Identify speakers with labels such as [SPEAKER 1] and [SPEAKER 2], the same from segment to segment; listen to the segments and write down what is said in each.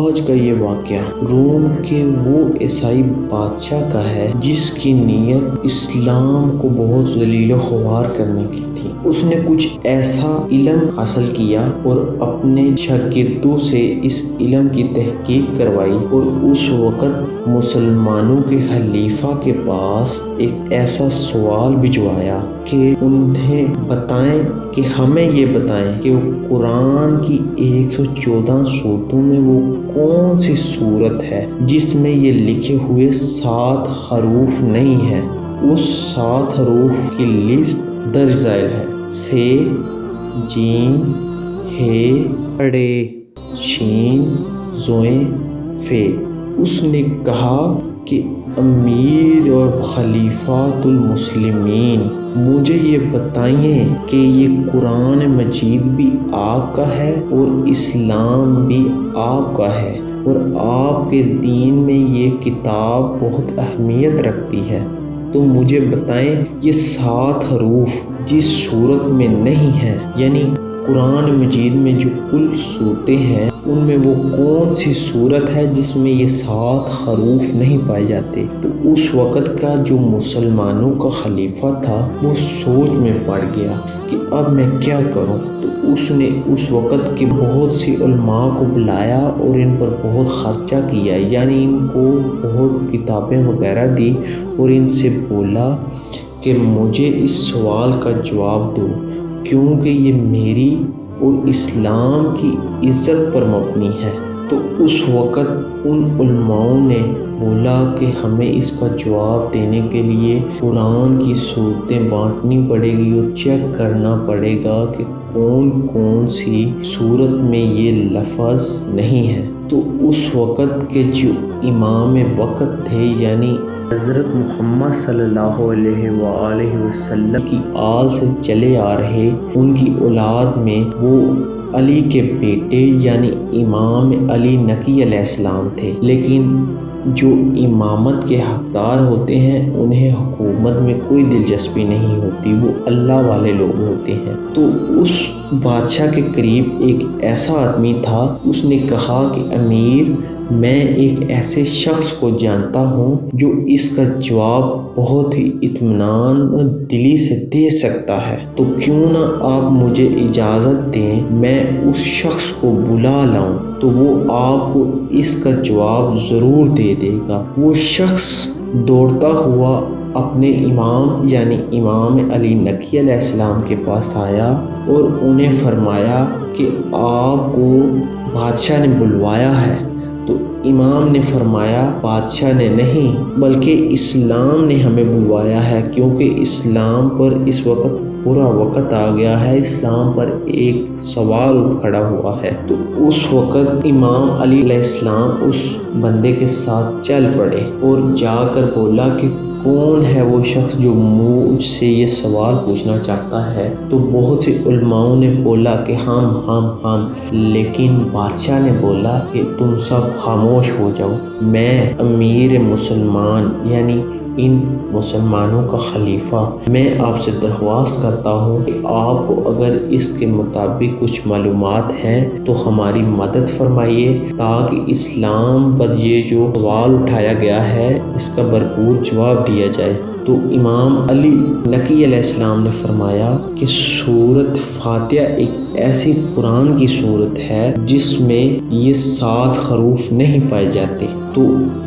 [SPEAKER 1] آج کا یہ واقعہ روم کے وہ عیسائی بادشاہ کا ہے جس کی نیت اسلام کو بہت ذلیل و خوار کرنے کی تھی۔ اس نے کچھ ایسا علم حاصل کیا اور اپنے شاگردوں سے اس علم کی تحقیق کروائی اور اس وقت مسلمانوں کے خلیفہ کے پاس ایک ایسا سوال بھجوایا کہ انہیں بتائیں کہ ہمیں یہ بتائیں کہ قرآن کی 114 صورتوں میں وہ کون سی صورت ہے جس میں یہ لکھے ہوئے 7 حروف نہیں ہیں۔ اس 7 حروف کی لسٹ درج ذیل ہے: س ج ح ڑ ش ض ف۔ اس نے کہا کہ امیر اور خلیفۃ المسلمین، مجھے یہ بتائیے کہ یہ قرآن مجید بھی آپ کا ہے اور اسلام بھی آپ کا ہے اور آپ کے دین میں یہ کتاب بہت اہمیت رکھتی ہے، تو مجھے بتائیں یہ 7 حروف جس صورت میں نہیں ہیں، یعنی قرآن مجید میں جو کل صورتیں ہیں ان میں وہ کون سی صورت ہے جس میں یہ 7 حروف نہیں پائے جاتے۔ تو اس وقت کا جو مسلمانوں کا خلیفہ تھا وہ سوچ میں پڑ گیا کہ اب میں کیا کروں۔ تو اس نے اس وقت کے بہت سی علماء کو بلایا اور ان پر بہت خرچہ کیا، یعنی ان کو بہت کتابیں وغیرہ دی اور ان سے بولا کہ مجھے اس سوال کا جواب دو، کیونکہ یہ میری اور اسلام کی عزت پر مبنی ہے۔ تو اس وقت ان علماء نے بولا کہ ہمیں اس کا جواب دینے کے لیے قرآن کی صورتیں بانٹنی پڑے گی اور چیک کرنا پڑے گا کہ کون کون سی صورت میں یہ لفظ نہیں ہے۔ تو اس وقت کے جو امام وقت تھے، یعنی حضرت محمد صلی اللہ علیہ وآلہ وسلم کی آل سے چلے آ رہے ان کی اولاد میں وہ علی کے بیٹے یعنی امام علی نقی علیہ السلام تھے، لیکن جو امامت کے حقدار ہوتے ہیں انہیں حکومت میں کوئی دلچسپی نہیں ہوتی، وہ اللہ والے لوگ ہوتے ہیں۔ تو اس بادشاہ کے قریب ایک ایسا آدمی تھا، اس نے کہا کہ امیر، میں ایک ایسے شخص کو جانتا ہوں جو اس کا جواب بہت ہی اطمینان دلی سے دے سکتا ہے، تو کیوں نہ آپ مجھے اجازت دیں میں اس شخص کو بلا لاؤں، تو وہ آپ کو اس کا جواب ضرور دے دے گا۔ وہ شخص دوڑتا ہوا اپنے امام یعنی امام علی نقی علیہ السلام کے پاس آیا اور انہیں فرمایا کہ آپ کو بادشاہ نے بلوایا ہے۔ تو امام نے فرمایا بادشاہ نے نہیں بلکہ اسلام نے ہمیں بلوایا ہے، کیونکہ اسلام پر اس وقت برا وقت آ گیا ہے، اسلام پر ایک سوال کھڑا ہوا ہے۔ تو اس وقت امام علی علیہ السلام اس بندے کے ساتھ چل پڑے اور جا کر بولا کہ کون ہے وہ شخص جو مجھ سے یہ سوال پوچھنا چاہتا ہے۔ تو بہت سے علماء نے بولا کہ ہم، لیکن بادشاہ نے بولا کہ تم سب خاموش ہو جاؤ، میں امیر مسلمان یعنی ان مسلمانوں کا خلیفہ، میں آپ سے درخواست کرتا ہوں کہ آپ کو اگر اس کے مطابق کچھ معلومات ہیں تو ہماری مدد فرمائیے تاکہ اسلام پر یہ جو سوال اٹھایا گیا ہے اس کا بھرپور جواب دیا جائے۔ تو امام علی نقی علیہ السلام نے فرمایا کہ سورۃ فاتحہ ایک ایسی قرآن کی سورت ہے جس میں یہ 7 حروف نہیں پائے جاتے۔ تو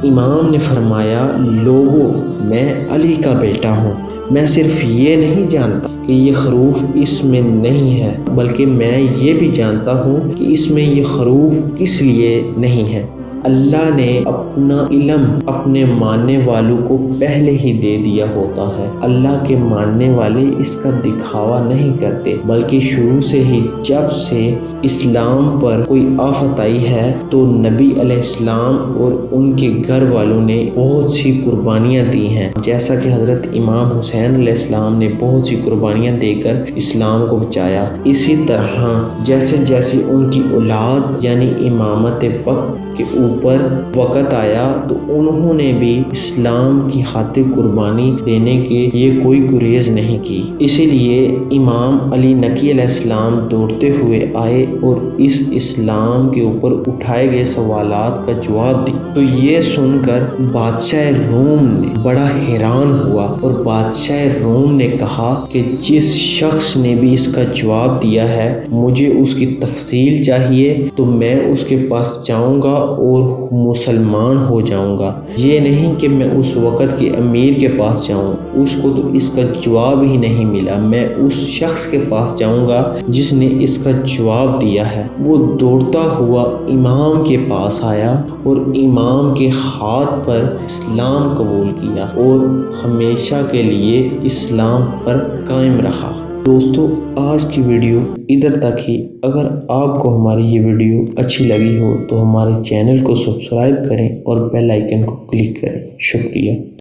[SPEAKER 1] امام نے فرمایا لوگو، میں علی کا بیٹا ہوں، میں صرف یہ نہیں جانتا کہ یہ حروف اس میں نہیں ہے، بلکہ میں یہ بھی جانتا ہوں کہ اس میں یہ حروف کس لیے نہیں ہے۔ اللہ نے اپنا علم اپنے ماننے والوں کو پہلے ہی دے دیا ہوتا ہے۔ اللہ کے ماننے والے اس کا دکھاوا نہیں کرتے، بلکہ شروع سے ہی جب سے اسلام پر کوئی آفت آئی ہے تو نبی علیہ السلام اور ان کے گھر والوں نے بہت سی قربانیاں دی ہیں، جیسا کہ حضرت امام حسین علیہ السلام نے بہت سی قربانیاں دے کر اسلام کو بچایا۔ اسی طرح جیسے جیسے ان کی اولاد یعنی امامت وقت کے اوپر اوپر وقت آیا تو انہوں نے بھی اسلام کی خاطر قربانی دینے کے یہ کوئی گریز نہیں کی۔ اسی لیے امام علی نقی علیہ السلام دوڑتے ہوئے آئے اور اس اسلام کے اوپر اٹھائے گئے سوالات کا جواب دی۔ تو یہ سن کر بادشاہ روم نے بڑا حیران ہوا اور بادشاہ روم نے کہا کہ جس شخص نے بھی اس کا جواب دیا ہے مجھے اس کی تفصیل چاہیے، تو میں اس کے پاس جاؤں گا اور مسلمان ہو جاؤں گا۔ یہ نہیں کہ میں اس وقت کے امیر کے پاس جاؤں، اس کو تو اس کا جواب ہی نہیں ملا، میں اس شخص کے پاس جاؤں گا جس نے اس کا جواب دیا ہے۔ وہ دوڑتا ہوا امام کے پاس آیا اور امام کے ہاتھ پر اسلام قبول کیا اور ہمیشہ کے لیے اسلام پر قائم رہا۔ دوستو، آج کی ویڈیو ادھر تک ہی۔ اگر آپ کو ہماری یہ ویڈیو اچھی لگی ہو تو ہمارے چینل کو سبسکرائب کریں اور بیل آئیکن کو کلک کریں۔ شکریہ۔